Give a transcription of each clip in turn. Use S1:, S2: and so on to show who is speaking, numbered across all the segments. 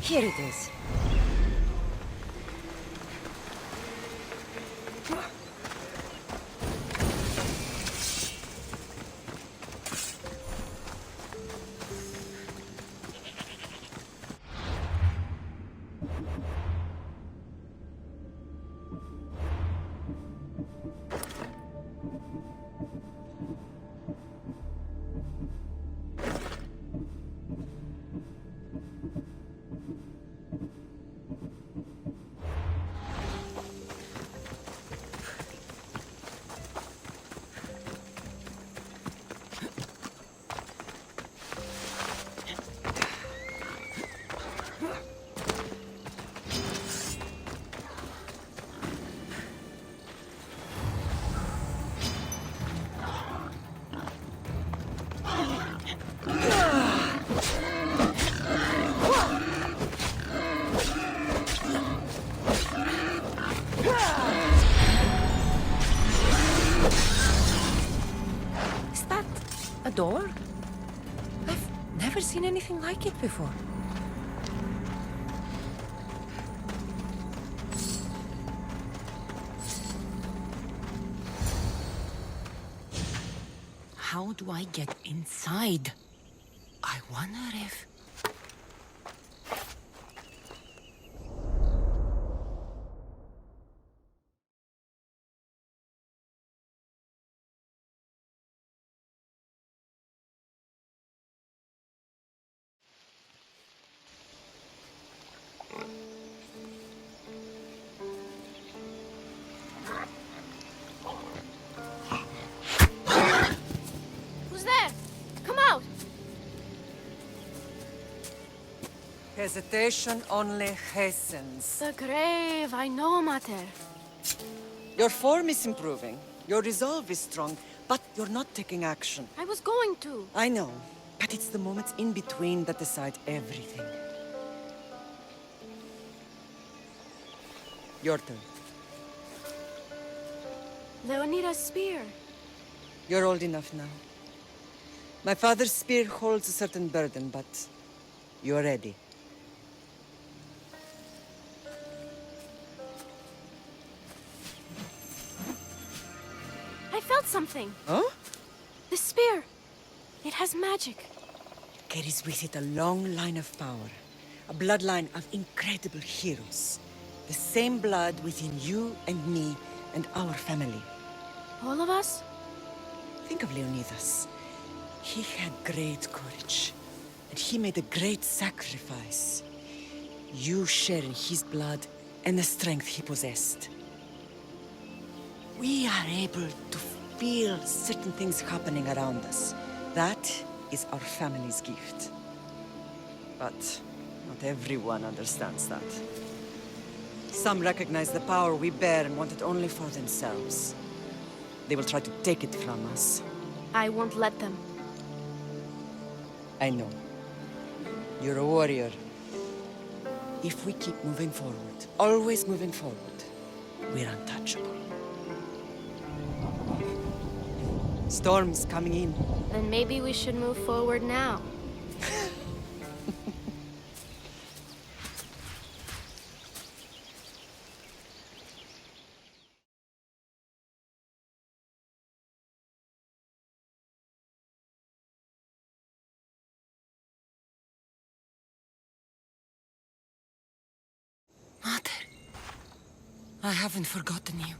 S1: Here it is. Door? I've never seen anything like it before. How do I get inside? I wonder if... Hesitation only hastens.
S2: The grave, I know, Mater.
S1: Your form is improving. Your resolve is strong, but you're not taking action.
S2: I was going to.
S1: I know, but it's the moments in between that decide everything. Your turn.
S2: Leonida's spear.
S1: You're old enough now. My father's spear holds a certain burden, but you're ready.
S2: I felt something.
S1: Huh?
S2: The spear. It has magic.
S1: Carries with it a long line of power. A bloodline of incredible heroes. The same blood within you and me and our family.
S2: All of us?
S1: Think of Leonidas. He had great courage. And he made a great sacrifice. You share in his blood and the strength he possessed. We are able to feel certain things happening around us. That is our family's gift. But not everyone understands that. Some recognize the power we bear and want it only for themselves. They will try to take it from us.
S2: I won't let them.
S1: I know. You're a warrior. If we keep moving forward, always moving forward, we're untouchable. Storm's coming in.
S2: Then maybe we should move forward now.
S1: Mater, I haven't forgotten you.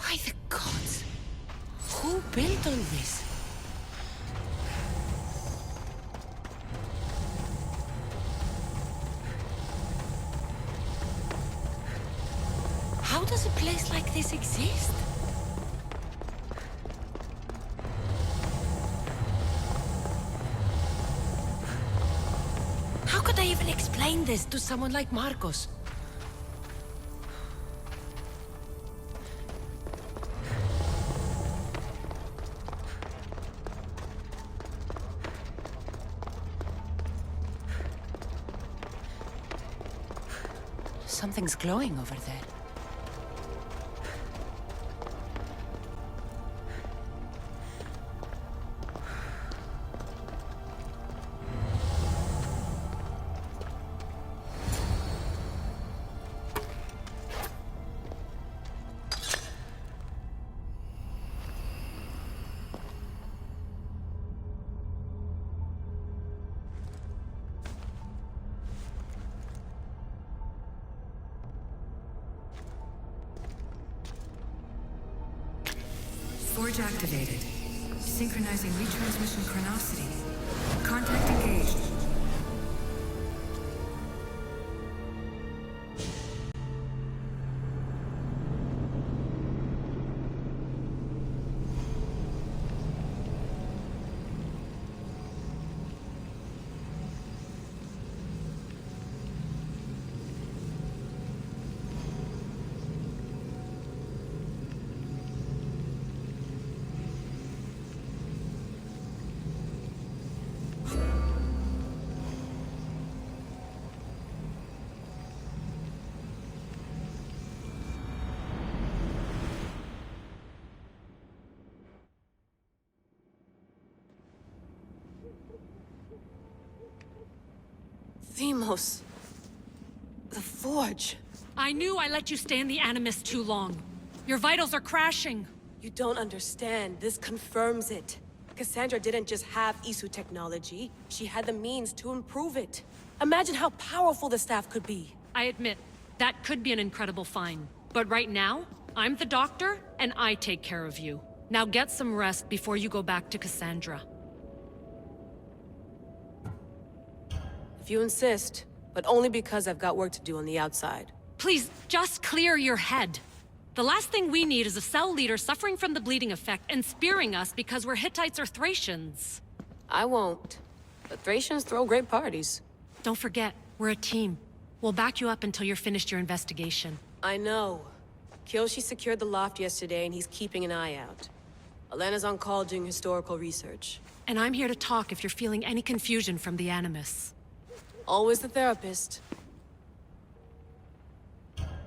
S1: By the gods! Who built all this? How does a place like this exist?
S3: explain this to someone like Marcos? Something's glowing over there.
S4: Forge activated. Synchronizing retransmission chronicity. Contact engaged.
S2: Themos. The Forge.
S5: I knew I let you stay in the Animus too long. Your vitals are crashing.
S2: You don't understand. This confirms it. Cassandra didn't just have Isu technology. She had the means to improve it. Imagine how powerful the staff could be.
S5: I admit, that could be an incredible find. But right now, I'm the doctor, and I take care of you. Now get some rest before you go back to Cassandra.
S2: If you insist, but only because I've got work to do on the outside.
S5: Please, just clear your head. The last thing we need is a cell leader suffering from the bleeding effect and spearing us because we're Hittites or Thracians.
S2: I won't. But Thracians throw great parties.
S5: Don't forget, we're a team. We'll back you up until you're finished your investigation.
S2: I know. Kyoshi secured the loft yesterday and he's keeping an eye out. Elena's on call doing historical research.
S5: And I'm here to talk if you're feeling any confusion from the Animus.
S2: Always the therapist.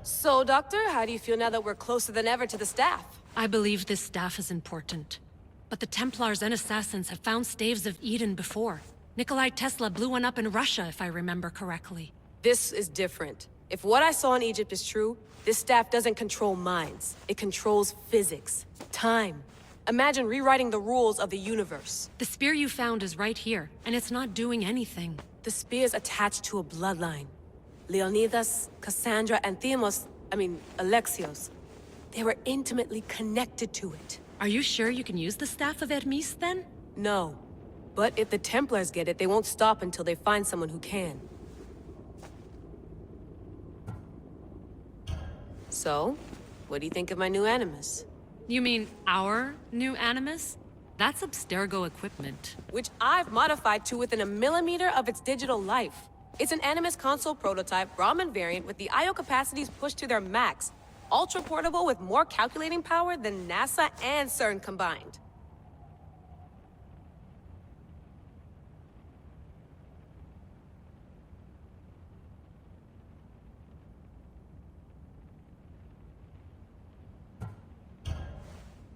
S2: So, Doctor, how do you feel now that we're closer than ever to the staff?
S5: I believe this staff is important. But the Templars and Assassins have found staves of Eden before. Nikolai Tesla blew one up in Russia, if I remember correctly.
S2: This is different. If what I saw in Egypt is true, this staff doesn't control minds. It controls physics, time. Imagine rewriting the rules of the universe.
S5: The spear you found is right here, and it's not doing anything.
S2: The spear's attached to a bloodline. Leonidas, Cassandra, and Alexios. They were intimately connected to it.
S5: Are you sure you can use the Staff of Hermes, then?
S2: No. But if the Templars get it, they won't stop until they find someone who can. So, what do you think of my new Animus?
S5: You mean our new Animus? That's Abstergo equipment.
S2: Which I've modified to within a millimeter of its digital life. It's an Animus console prototype Brahmin variant with the I/O capacities pushed to their max. Ultra portable with more calculating power than NASA and CERN combined.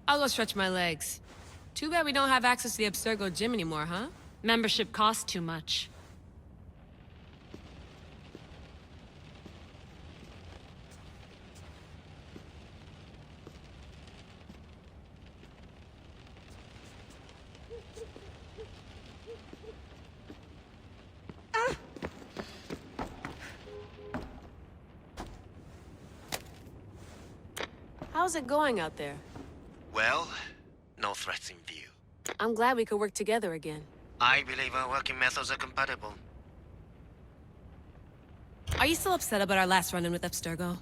S2: I'll go stretch my legs. Too bad we don't have access to the Abstergo gym anymore, huh?
S5: Membership costs too much. How's it going out there?
S6: Well, no threats in view.
S2: I'm glad we could work together again.
S6: I believe our working methods are compatible.
S2: Are you still upset about our last run-in with Abstergo?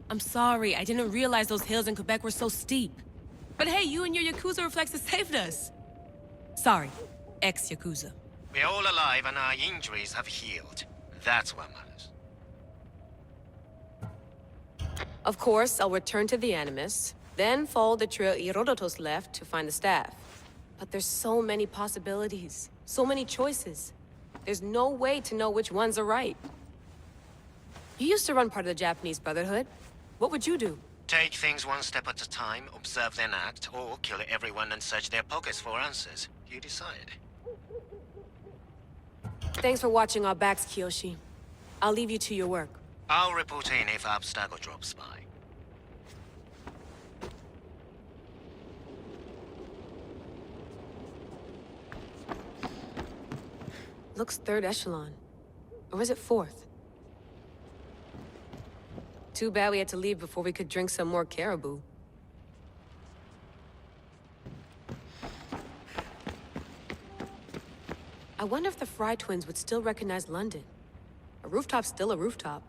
S2: I'm sorry, I didn't realize those hills in Quebec were so steep. But hey, you and your Yakuza reflexes saved us. Sorry, ex-Yakuza.
S6: We're all alive and our injuries have healed. That's what matters.
S2: Of course, I'll return to the Animus, then follow the trail Herodotus left to find the staff. But there's so many possibilities, so many choices. There's no way to know which ones are right. You used to run part of the Japanese Brotherhood. What would you do?
S6: Take things one step at a time, observe then act, or kill everyone and search their pockets for answers. You decide.
S2: Thanks for watching our backs, Kiyoshi. I'll leave you to your work.
S6: I'll report in if Abstergo drops by.
S2: Looks third echelon. Or is it fourth? Too bad we had to leave before we could drink some more caribou. I wonder if the Fry twins would still recognize London. A rooftop's still a rooftop.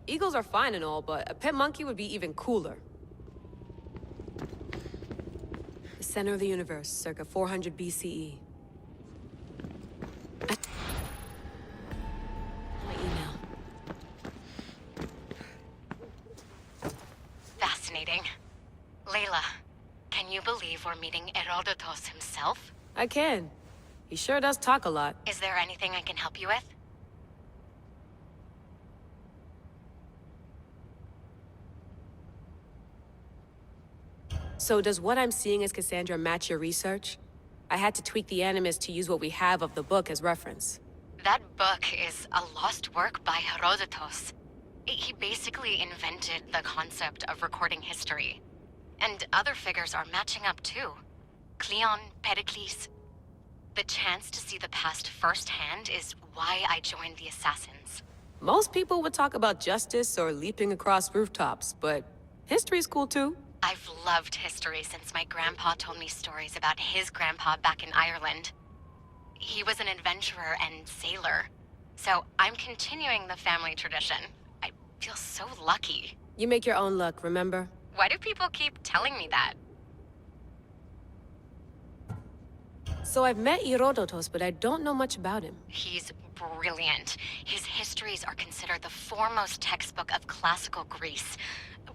S2: Eagles are fine and all, but a pet monkey would be even cooler. The center of the universe, circa 400 BCE. My email.
S7: Fascinating. Layla, can you believe we're meeting Herodotus himself?
S2: I can. He sure does talk a lot.
S7: Is there anything I can help you with?
S2: So does what I'm seeing as Cassandra match your research? I had to tweak the Animus to use what we have of the book as reference.
S7: That book is a lost work by Herodotus. He basically invented the concept of recording history. And other figures are matching up too. Cleon, Pericles. The chance to see the past firsthand is why I joined the Assassins.
S2: Most people would talk about justice or leaping across rooftops, but history's cool too.
S7: I've loved history since my grandpa told me stories about his grandpa back in Ireland. He was an adventurer and sailor. So I'm continuing the family tradition. I feel so lucky.
S2: You make your own luck, remember?
S7: Why do people keep telling me that?
S2: So I've met Herodotus, but I don't know much about him.
S7: He's brilliant. His histories are considered the foremost textbook of classical Greece.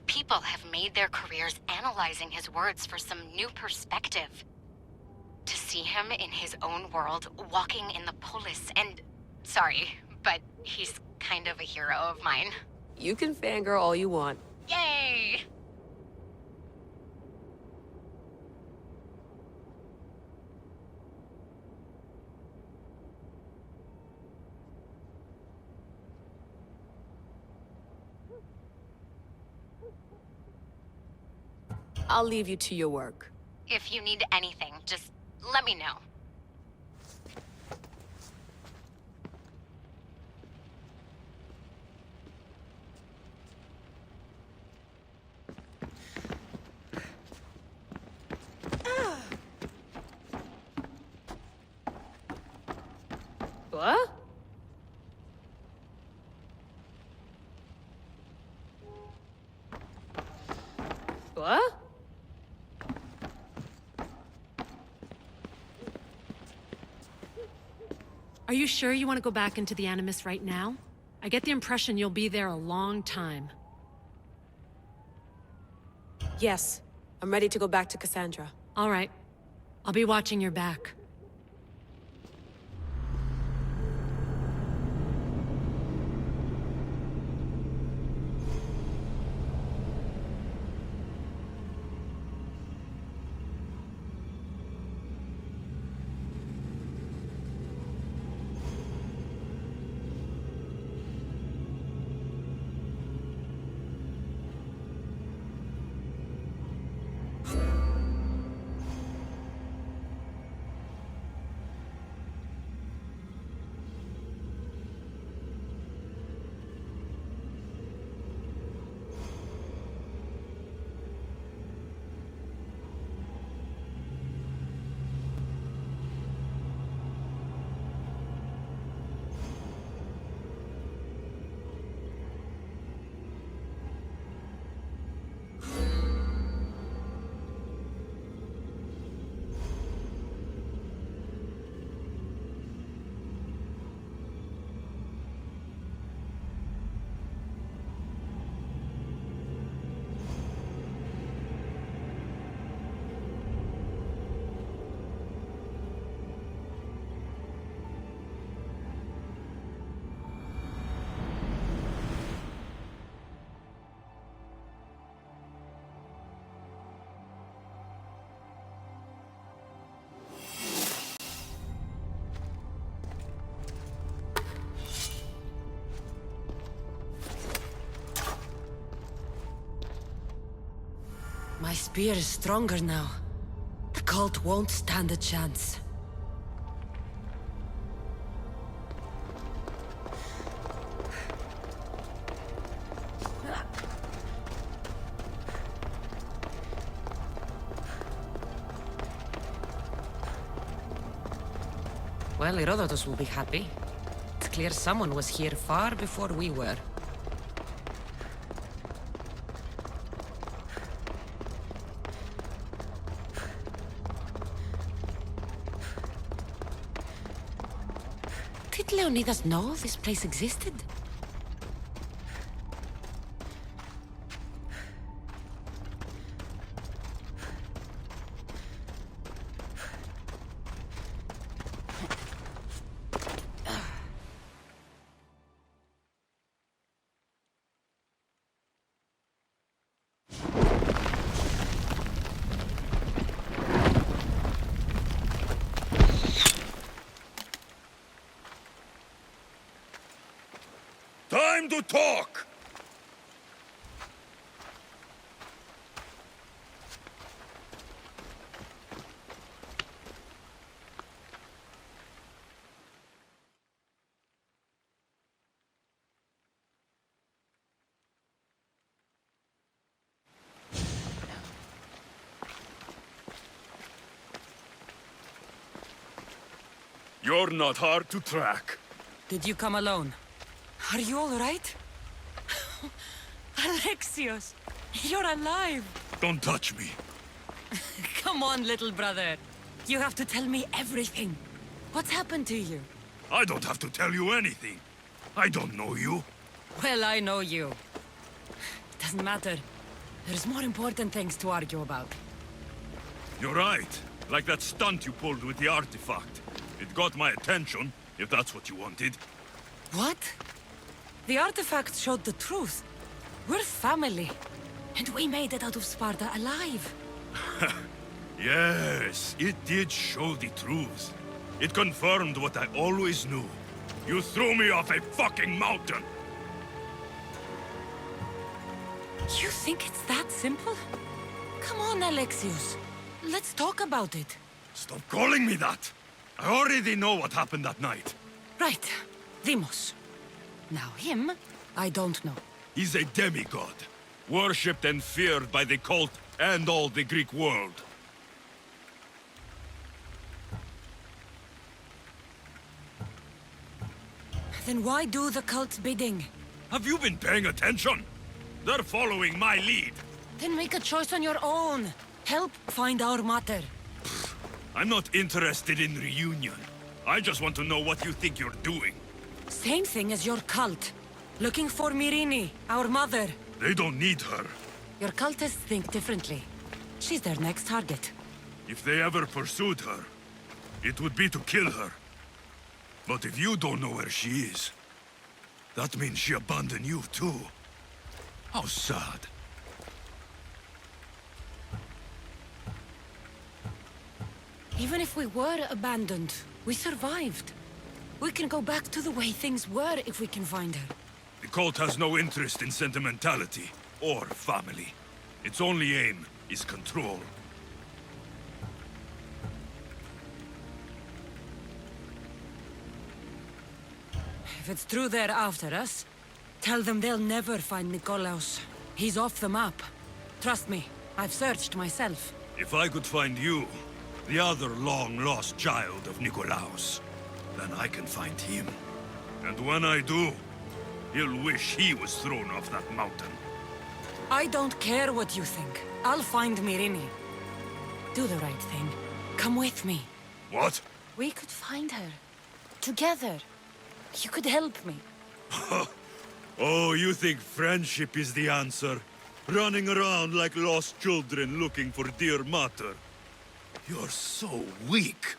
S7: People have made their careers analyzing his words for some new perspective. To see him in his own world, walking in the polis, and... Sorry, but he's kind of a hero of mine.
S2: You can fangirl all you want.
S7: Yay!
S2: I'll leave you to your work.
S7: If you need anything, just let me know.
S2: What? What?
S5: Are you sure you want to go back into the Animus right now? I get the impression you'll be there a long time.
S2: Yes. I'm ready to go back to Cassandra.
S5: All right. I'll be watching your back.
S3: My spear is stronger now. The cult won't stand a chance. Well, Herodotus will be happy. It's clear someone was here far before we were. Did Leonidas know this place existed?
S8: Time to talk! You're not hard to track.
S3: Did you come alone? Are you all right? Alexios, you're alive!
S8: Don't touch me.
S3: Come on, little brother. You have to tell me everything. What's happened to you?
S8: I don't have to tell you anything. I don't know you.
S3: Well, I know you. Doesn't matter. There's more important things to argue about.
S8: You're right. Like that stunt you pulled with the artifact. It got my attention, if that's what you wanted.
S3: What? The artifact showed the truth. We're family. And we made it out of Sparta alive.
S8: Yes, it did show the truth. It confirmed what I always knew. You threw me off a fucking mountain!
S3: You think it's that simple? Come on, Alexios. Let's talk about it.
S8: Stop calling me that! I already know what happened that night.
S3: Right. Deimos. Now him, I don't know.
S8: He's a demigod, worshipped and feared by the cult and all the Greek world.
S3: Then why do the cult's bidding?
S8: Have you been paying attention? They're following my lead.
S3: Then make a choice on your own. Help find our mater.
S8: I'm not interested in reunion. I just want to know what you think you're doing.
S3: Same thing as your cult. Looking for Myrine, our mother.
S8: They don't need her.
S3: Your cultists think differently. She's their next target.
S8: If they ever pursued her, it would be to kill her. But if you don't know where she is, that means she abandoned you too. How sad.
S3: Even if we were abandoned, we survived. We can go back to the way things were if we can find her.
S8: The cult has no interest in sentimentality or family. Its only aim is control.
S3: If it's true they're after us, tell them they'll never find Nikolaos. He's off the map. Trust me, I've searched myself.
S8: If I could find you, the other long-lost child of Nikolaos, then I can find him. And when I do, he'll wish he was thrown off that mountain.
S3: I don't care what you think. I'll find Myrine. Do the right thing. Come with me.
S8: What?
S3: We could find her. Together. You could help me.
S8: Oh, you think friendship is the answer? Running around like lost children looking for dear mater. You're so weak.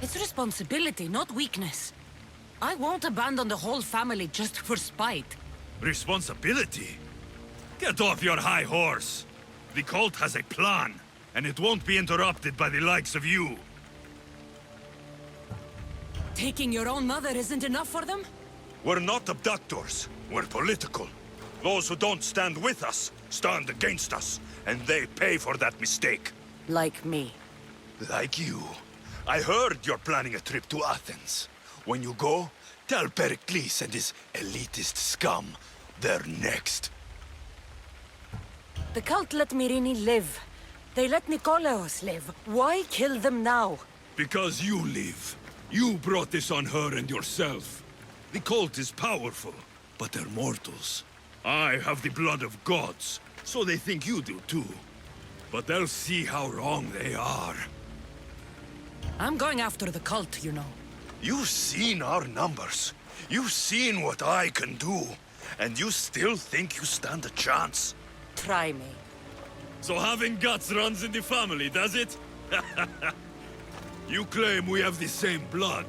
S3: It's responsibility, not weakness. I won't abandon the whole family just for spite.
S8: Responsibility? Get off your high horse. The cult has a plan, and it won't be interrupted by the likes of you.
S3: Taking your own mother isn't enough for them?
S8: We're not abductors. We're political. Those who don't stand with us stand against us, and they pay for that mistake.
S3: Like me.
S8: Like you. I heard you're planning a trip to Athens. When you go, tell Pericles and his elitist scum they're next.
S3: The cult let Myrrine live. They let Nikolaos live. Why kill them now?
S8: Because you live. You brought this on her and yourself. The cult is powerful, but they're mortals. I have the blood of gods, so they think you do too. But they'll see how wrong they are.
S3: I'm going after the cult, you know.
S8: You've seen our numbers. You've seen what I can do. And you still think you stand a chance?
S3: Try me.
S8: So having guts runs in the family, does it? You claim we have the same blood.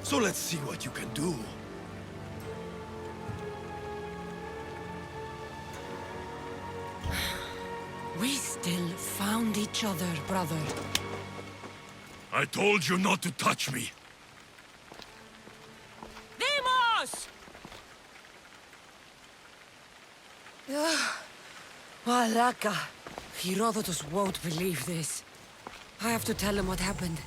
S8: So let's see what you can do.
S3: We still found each other, brother.
S8: I told you not to touch me.
S3: Demos! Malaka. Herodotus won't believe this. I have to tell him what happened.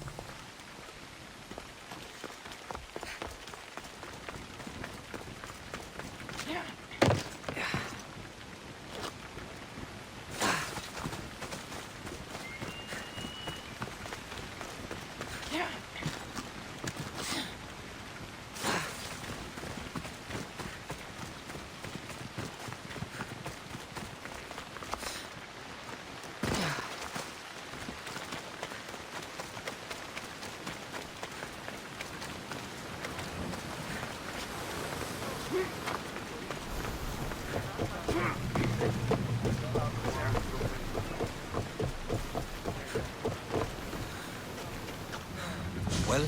S9: Well,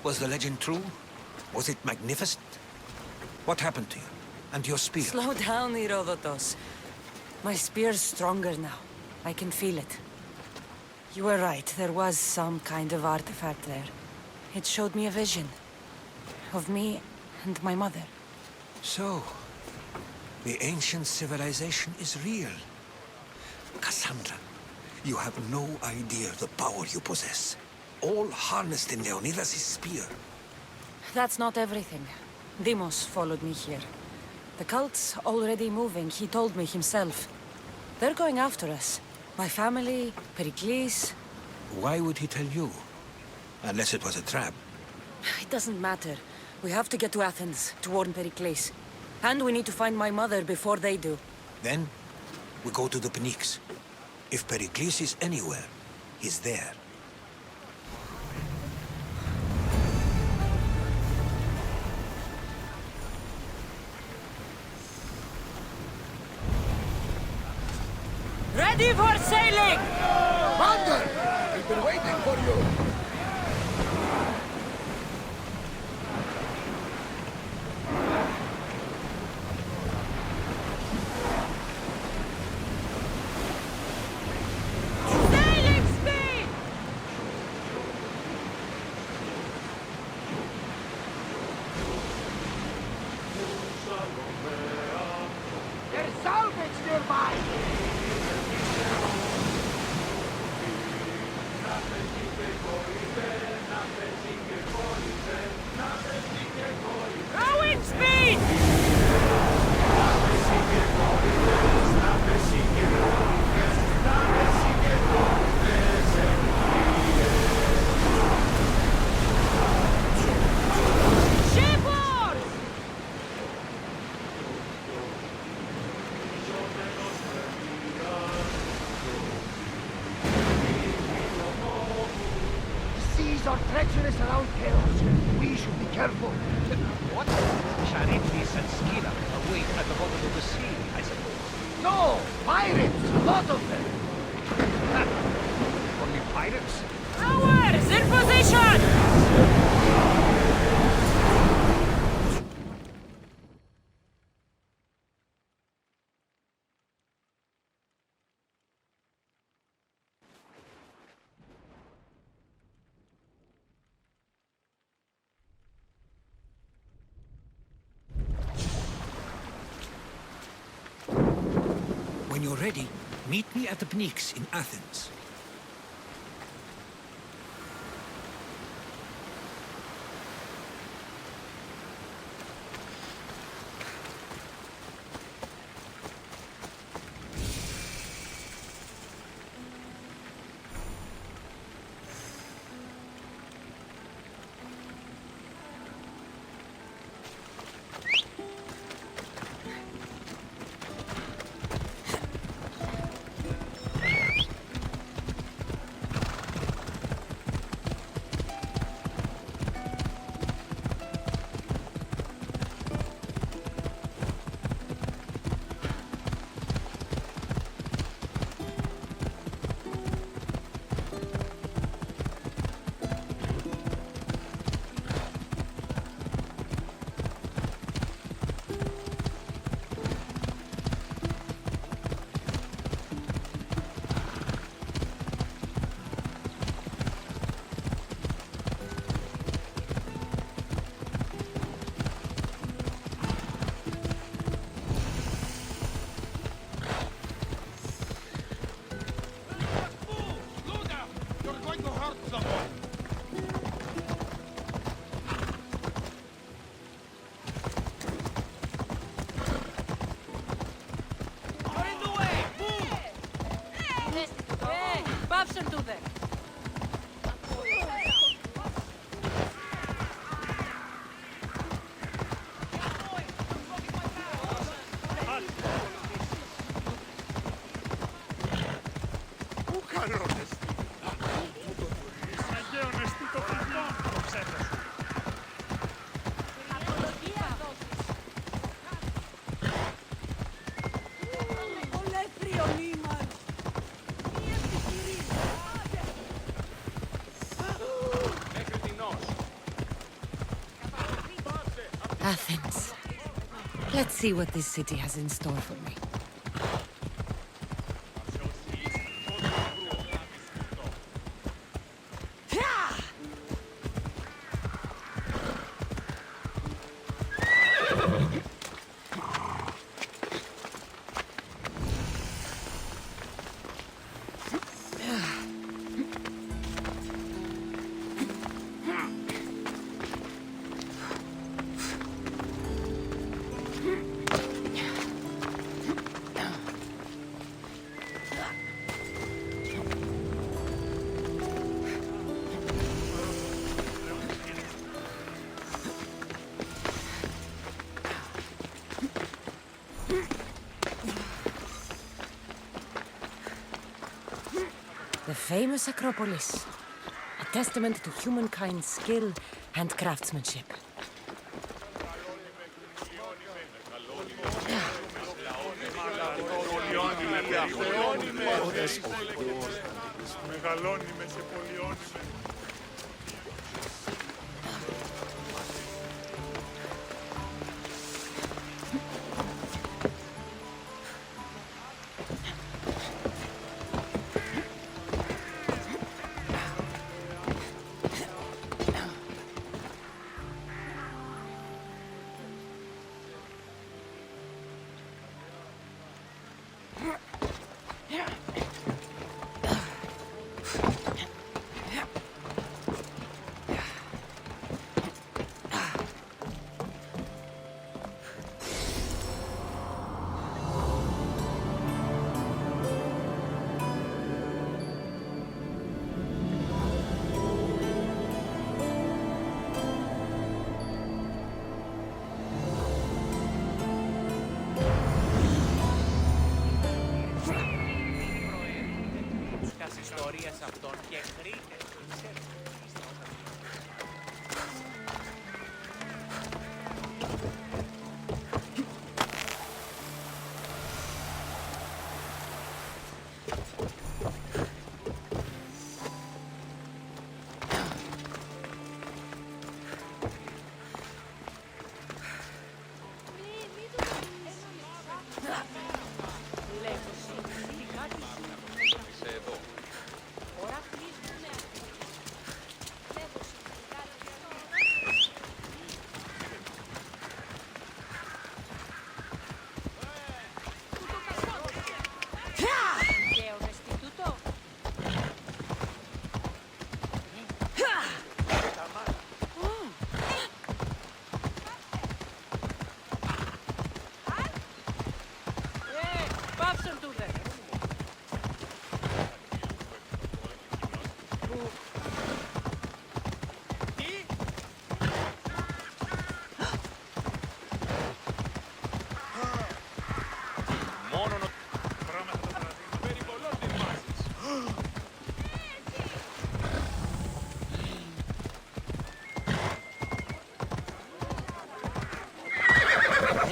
S9: was the legend true? Was it magnificent? What happened to you? And your spear?
S3: Slow down, Herodotus. My spear's stronger now. I can feel it. You were right, there was some kind of artifact there. It showed me a vision. Of me and my mother.
S9: So, the ancient civilization is real. Cassandra, you have no idea the power you possess. All harnessed in Leonidas' spear.
S3: That's not everything. Demos followed me here. The cult's already moving, he told me himself. They're going after us. My family, Pericles.
S9: Why would he tell you? Unless it was a trap.
S3: It doesn't matter. We have to get to Athens, to warn Pericles. And we need to find my mother before they do.
S9: Then, we go to the Pnyx. If Pericles is anywhere, he's there.
S3: Ready for sailing!
S10: Commander! We've been waiting for you!
S3: Sailing speed!
S10: There's salvage nearby!
S3: Rowing speed! Shipboard!
S10: The seas are treacherous around Chaos. We should be careful.
S11: What? Charybdis and Scylla await at the bottom of the sea, I suppose.
S10: No! Pirates! A lot of them!
S11: Only pirates?
S3: Rowers, in position!
S9: you're ready, meet me at the Pnyx in Athens.
S3: Athens. Let's see what this city has in store for me. The famous Acropolis, a testament to humankind's skill and craftsmanship.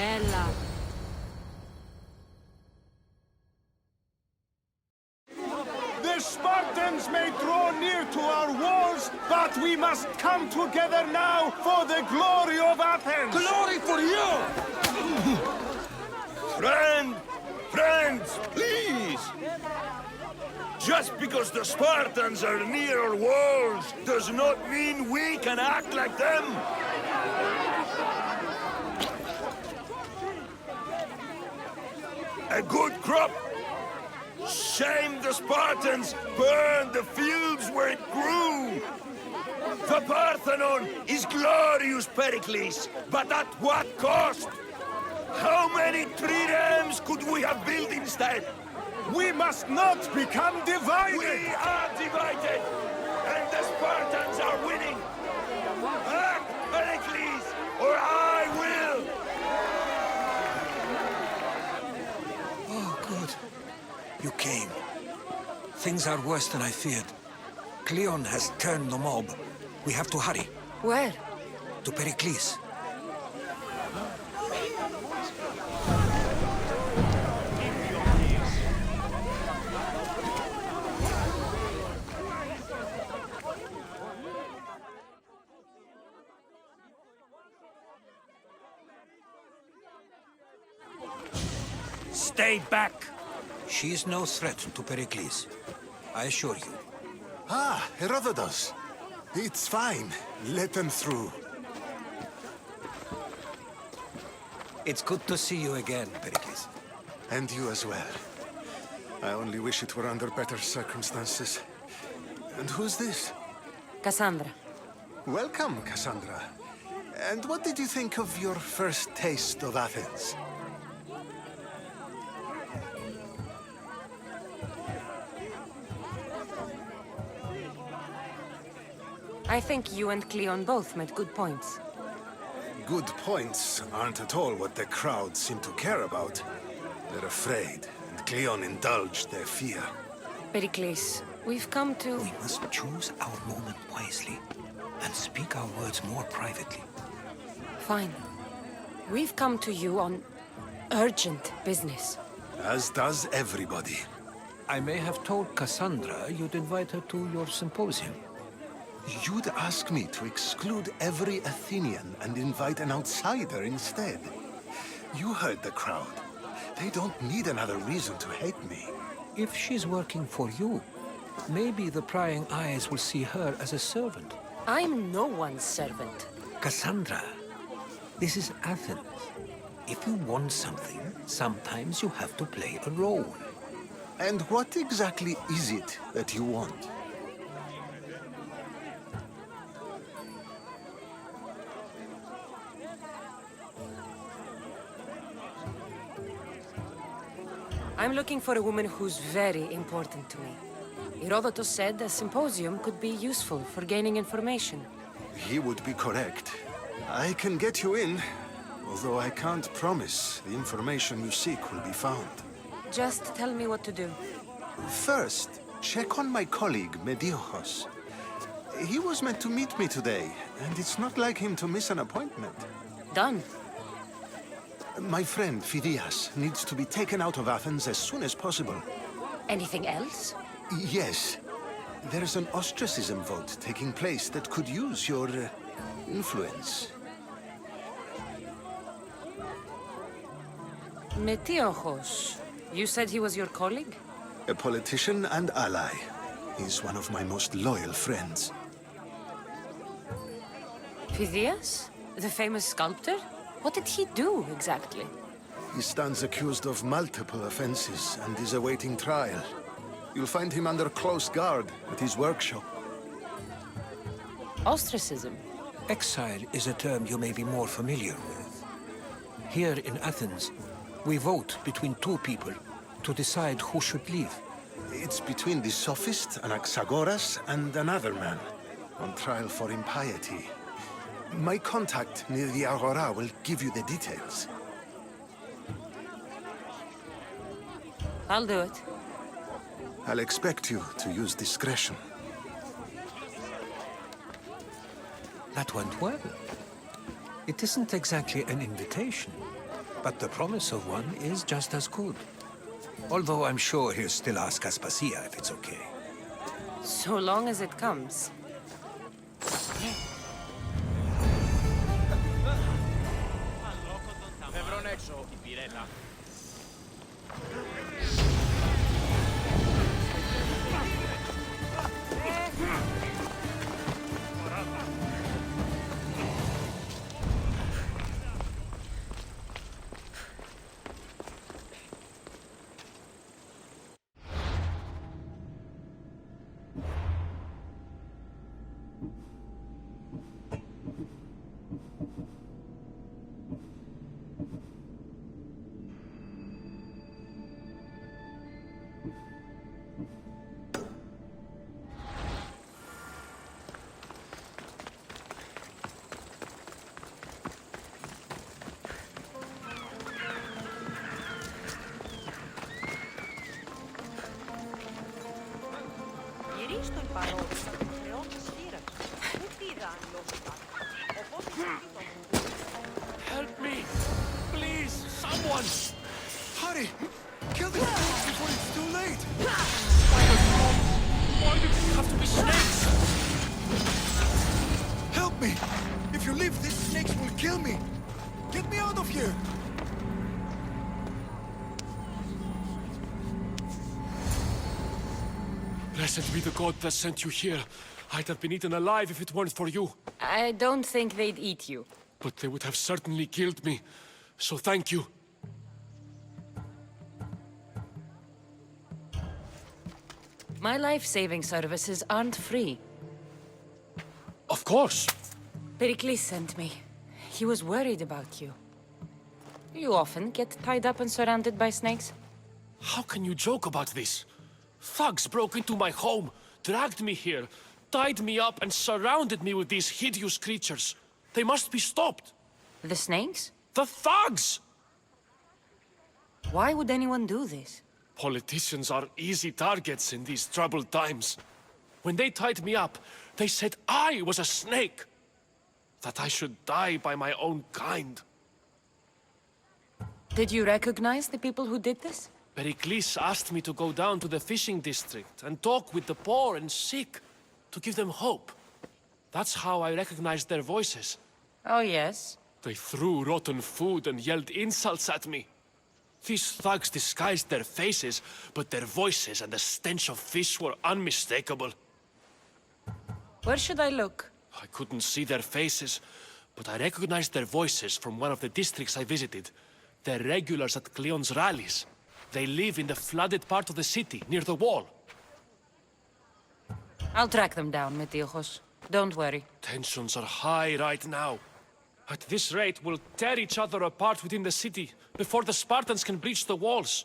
S5: Bella.
S10: The Spartans may draw near to our walls, but we must come together now for the glory of Athens!
S9: Glory for you!
S8: Friends, please! Just because the Spartans are near our walls does not mean we can act like them! A good crop! Shame the Spartans burned the fields where it grew! The Parthenon is glorious, Pericles, but at what cost? How many triremes could we have built instead?
S10: We must not become divided!
S8: We are divided, and the Spartans are winning! Act, Pericles, or I will!
S9: Oh, good. You came. Things are worse than I feared. Cleon has turned the mob. We have to hurry.
S3: Where?
S9: To Pericles.
S11: Stay back!
S9: She is no threat to Pericles. I assure you.
S10: Ah, Herodotus. It's fine. Let them through.
S9: It's good to see you again, Pericles.
S10: And you as well. I only wish it were under better circumstances. And who's this?
S3: Cassandra.
S10: Welcome, Cassandra. And what did you think of your first taste of Athens?
S3: I think you and Cleon both made good points.
S10: Good points aren't at all what the crowd seem to care about. They're afraid, and Cleon indulged their fear.
S3: Pericles, we've come to...
S9: We must choose our moment wisely and speak our words more privately.
S3: Fine. We've come to you on urgent business.
S10: As does everybody.
S9: I may have told Cassandra you'd invite her to your symposium.
S10: You'd ask me to exclude every Athenian and invite an outsider instead. You heard the crowd. They don't need another reason to hate me.
S9: If she's working for you, maybe the prying eyes will see her as a servant.
S3: I'm no one's servant.
S9: Cassandra, this is Athens. If you want something, sometimes you have to play a role.
S10: And what exactly is it that you want?
S3: I'm looking for a woman who's very important to me. Herodotus said a symposium could be useful for gaining information.
S10: He would be correct. I can get you in, although I can't promise the information you seek will be found.
S3: Just tell me what to do.
S10: First, check on my colleague, Mediochos. He was meant to meet me today, and it's not like him to miss an appointment.
S3: Done.
S10: My friend, Phidias, needs to be taken out of Athens as soon as possible.
S3: Anything else?
S10: Yes. There's an ostracism vote taking place that could use your influence.
S3: Metiochos. You said he was your colleague?
S10: A politician and ally. He's one of my most loyal friends.
S3: Phidias? The famous sculptor? What did he do, exactly?
S10: He stands accused of multiple offenses and is awaiting trial. You'll find him under close guard at his workshop.
S3: Ostracism?
S9: Exile is a term you may be more familiar with. Here in Athens, we vote between two people to decide who should leave.
S10: It's between the sophist Anaxagoras and another man, on trial for impiety. My contact near the Agora will give you the details.
S3: I'll do it.
S10: I'll expect you to use discretion.
S9: That went well. It isn't exactly an invitation, But the promise of one is just as good. Although I'm sure he'll still ask Aspasia if it's okay.
S3: So long as it comes.
S12: Help me! Please, someone!
S8: Hurry! Kill the snakes before it's too late!
S12: Why do they have to be snakes?
S8: Help me! If you leave, these snakes will kill me! Get me out of here!
S12: Blessed be the god that sent you here. I'd have been eaten alive if it weren't for you.
S3: I don't think they'd eat you.
S12: But they would have certainly killed me. So thank you.
S3: My life-saving services aren't free.
S12: Of course.
S3: Pericles sent me. He was worried about you. You often get tied up and surrounded by snakes?
S12: How can you joke about this? Thugs broke into my home, dragged me here, tied me up and surrounded me with these hideous creatures. They must be stopped.
S3: The snakes?
S12: The thugs!
S3: Why would anyone do this?
S12: Politicians are easy targets in these troubled times. When they tied me up, they said I was a snake. That I should die by my own kind.
S3: Did you recognize the people who did this?
S12: Pericles asked me to go down to the fishing district and talk with the poor and sick, to give them hope. That's how I recognized their voices.
S3: Oh, yes?
S12: They threw rotten food and yelled insults at me. These thugs disguised their faces, but their voices and the stench of fish were unmistakable.
S3: Where should I look?
S12: I couldn't see their faces, but I recognized their voices from one of the districts I visited. They're regulars at Cleon's rallies. They live in the flooded part of the city, near the wall.
S3: I'll track them down, Metiochos. Don't worry.
S12: Tensions are high right now. At this rate, we'll tear each other apart within the city, before the Spartans can breach the walls.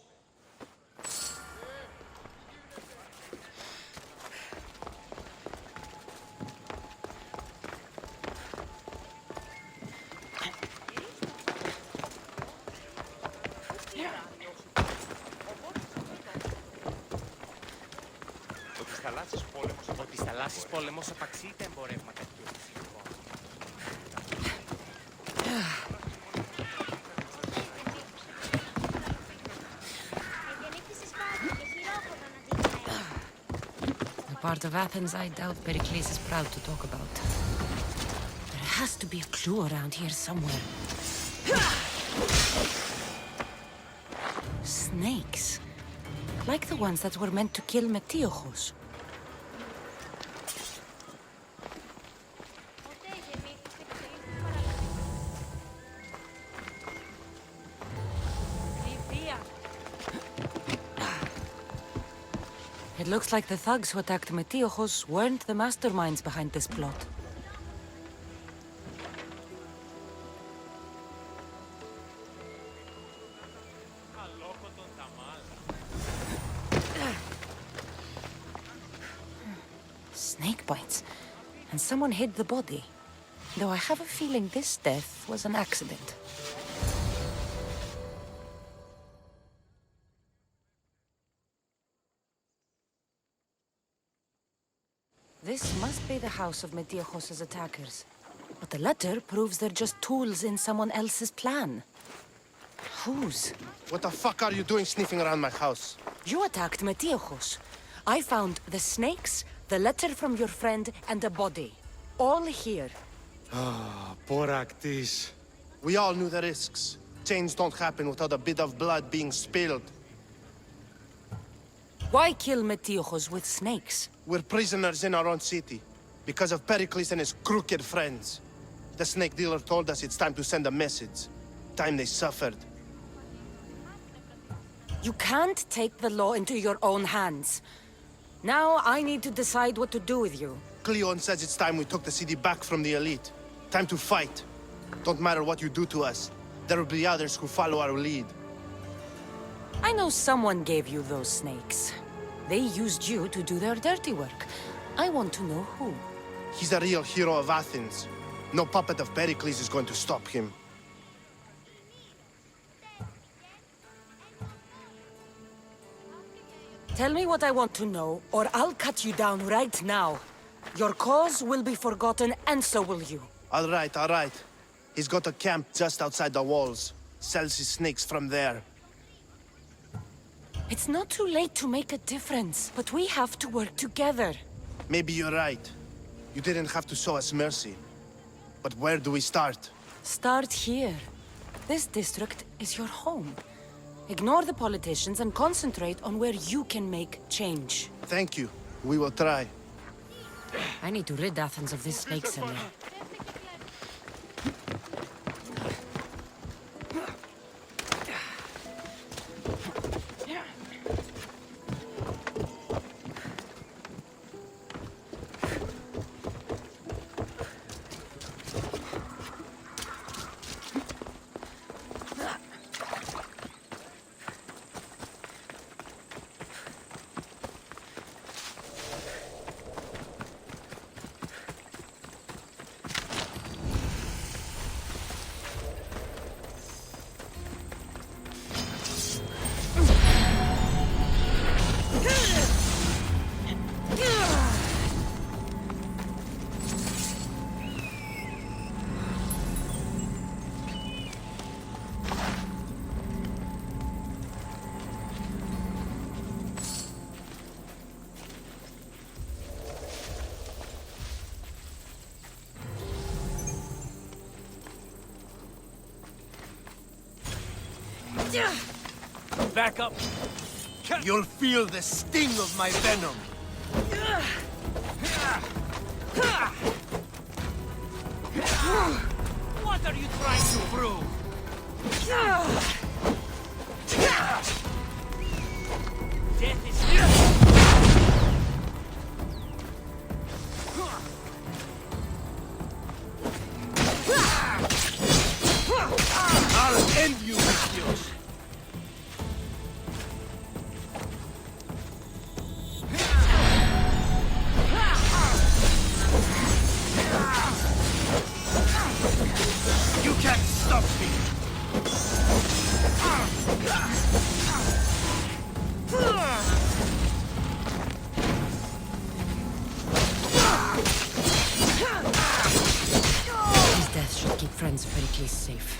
S11: Ο της θαλάσσης πόλεμος απαξίει τα εμπορεύματα και ο φυσικός.
S3: A part of Athens I doubt Pericles is proud to talk about. There has to be a clue around here somewhere. Snakes. Like the ones that were meant to kill Metiochos. It looks like the thugs who attacked Metiochos weren't the masterminds behind this plot. Snake bites. And someone hid the body. Though I have a feeling this death was an accident. This must be the house of Metiochos' attackers. But the letter proves they're just tools in someone else's plan. Whose?
S13: What the fuck are you doing sniffing around my house?
S3: You attacked Metiochos. I found the snakes, the letter from your friend, and a body. All here.
S13: Ah, Boraktis. We all knew the risks. Change don't happen without a bit of blood being spilled.
S3: Why kill Metiochos with snakes?
S13: We're prisoners in our own city, because of Pericles and his crooked friends. The snake dealer told us it's time to send a message. Time they suffered.
S3: You can't take the law into your own hands. Now I need to decide what to do with you.
S13: Cleon says it's time we took the city back from the elite. Time to fight. Don't matter what you do to us. There will be others who follow our lead.
S3: I know someone gave you those snakes. They used you to do their dirty work. I want to know who.
S13: He's a real hero of Athens. No puppet of Pericles is going to stop him.
S3: Tell me what I want to know, or I'll cut you down right now. Your cause will be forgotten, and so will you.
S13: All right. He's got a camp just outside the walls. Sells his snakes from there.
S3: It's not too late to make a difference, but we have to work together.
S13: Maybe you're right. You didn't have to show us mercy. But where do we start?
S3: Start here. This district is your home. Ignore the politicians and concentrate on where you can make change.
S13: Thank you. We will try.
S3: I need to rid Athens of this snake seller.
S11: Back up.
S13: You'll feel the sting of my venom.
S11: What are you trying to prove? Death is here.
S13: I'll end you, Alexios. You can't stop me.
S3: His death should keep friends of Pericles safe.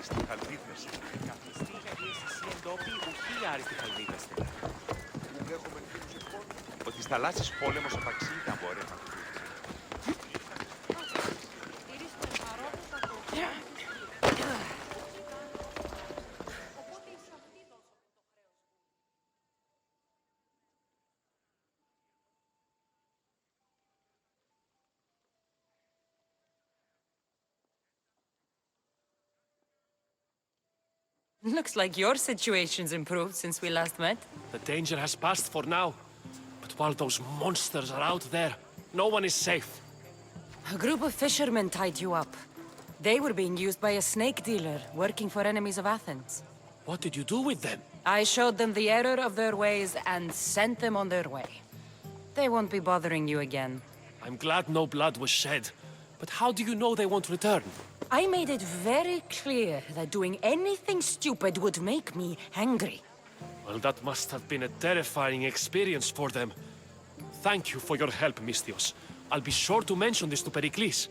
S14: άριστη χαλβίδραση. Καθιστή γιατί εσύ εντόπι ουχή άριστη χαλβίδραση. Ότι στα θαλάσσης πόλεμος απαξί τα εμπόρευμα του.
S3: Looks like your situation's improved since we last met.
S12: The danger has passed for now. But while those monsters are out there, no one is safe.
S3: A group of fishermen tied you up. They were being used by a snake dealer working for enemies of Athens.
S12: What did you do with them?
S3: I showed them the error of their ways and sent them on their way. They won't be bothering you again.
S12: I'm glad no blood was shed. But how do you know they won't return?
S3: I made it very clear that doing anything stupid would make me angry.
S12: Well, that must have been a terrifying experience for them. Thank you for your help, Mystios. I'll be sure to mention this to Pericles.